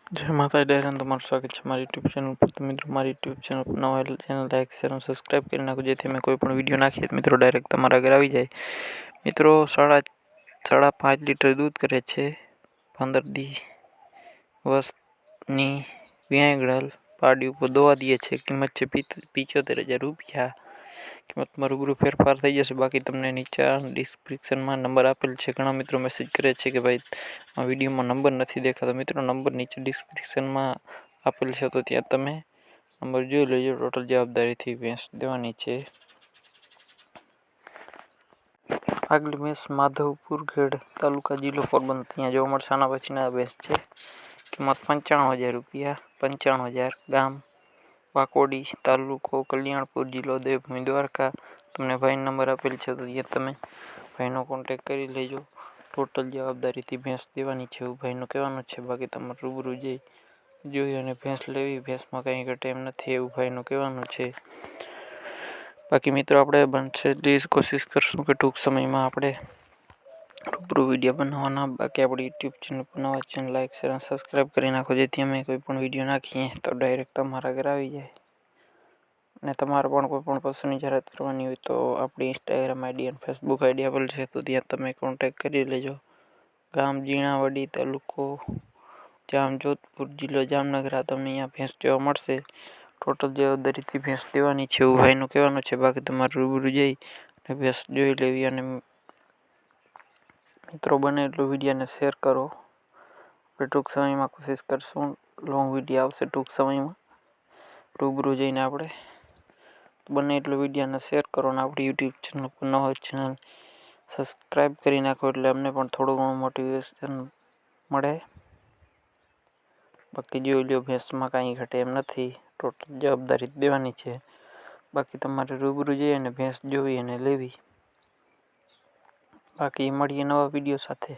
जय माता डेरन तुम्हारा स्वागत है हमारी यूट्यूब चैनल पर। तो मित्रों हमारी यूट्यूब चैनल पर नवा चैनल लाइक शेयर और सब्सक्राइब कर नाखो जेथी मैं कोईपण विडियो नाखीए तो मित्रों डायरेक्ट तमारा घर आई जाए। मित्रों 5.5 लीटर दूध करे छे 15 वर्षनी व्यायगड़ल पाड़ी पर दोवा दिए छे। किंमत छे 75,000 रुपया। किंमत में रूबरू फेरफार थई जशे। बाकी तमने नीचे डिस्क्रिप्शन में नंबर आपेल छे। घणा मित्रों मैसेज करे छे कि भाई आ विडियो में नंबर नहीं देखातो। मित्रों नंबर नीचे डिस्क्रिप्शन में आपेल छे तो त्यां तमे नंबर जोई लेजो। टोटल जवाबदारी थी भैंस देवानी छे। आगली भैंस माधवपुर खेड़ तालुका जिलो पोरबंदर त्यां जोवा मळशे। आना पछीना भैंस छे। किंमत 95,000 रुपया। 95,000 गाम वाकोड़ी तालुको कल्याणपुर जिलो देवभूमि द्वारका। तमने भाई नंबर आपेल छे तो त्यां तमे भाईनो कॉन्टेक्ट करी लेजो। टोटल जवाबदारी थी भैंस देवानी छे एवुं भाईनुं कहेवानुं छे। बाकी तमारे रूबरू जोई अने भैंस लेवी। भैंस में कई घटे एम नथी एवुं भाईनुं कहेवानुं छे। बाकी मित्रों आपणे बनशे એટલી कोशिश करशुं के टूंक समय में आपणे रूबरू विडियो बनाववाना। बाकी आपणी यूट्यूब चेनल पर नवा चेनल लाइक शेयर और सब्सक्राइब करी नाखो जेथी अमे कोईपण विडियो नाखीए तो डायरेक्ट तमारा घर आई जाए। ने तमारे पण कोईपण वस्तुनी जाहेरात करवानी होय तो आपणी इंस्टाग्राम आईडी और फेसबुक आईडी आपेल छे तो त्यां तमे कॉन्टेक्ट करी लेजो। गाम जीणावड़ी तालुको जामजोधपुर जिलो जामनगर। आ तमने अहींया भैंस जोवा मळशे। टोटल जवाबदारी थी भैंस देवानी छे एवुं भाईनुं कहेवानुं छे। बाकी तमारे रूबरू जई अने भैंस जोई लेवी। अने मित्रों बने एटलो विडियो ने शेर करो। आपणे टूंक समय में कोशिश करशुं लॉन्ग विडियो आवशे टूंक समय में रूबरू जईने आपणे बने एटलो विडियो ने शेर करो। अने आपणी यूट्यूब चेनल पर नवा चेनल सब्सक्राइब करी नाखो एटले अमने पण थोडुं घणुं मोटिवेशन मळे। बाकी जोई ल्यो भैंस में काई घटे एम नथी। टोटल जवाबदारी देवानी छे। बाकी तमारे रूबरू जई अने भैंस जोई अने लेवी। बाकी मळीए नवा विडियो साथे।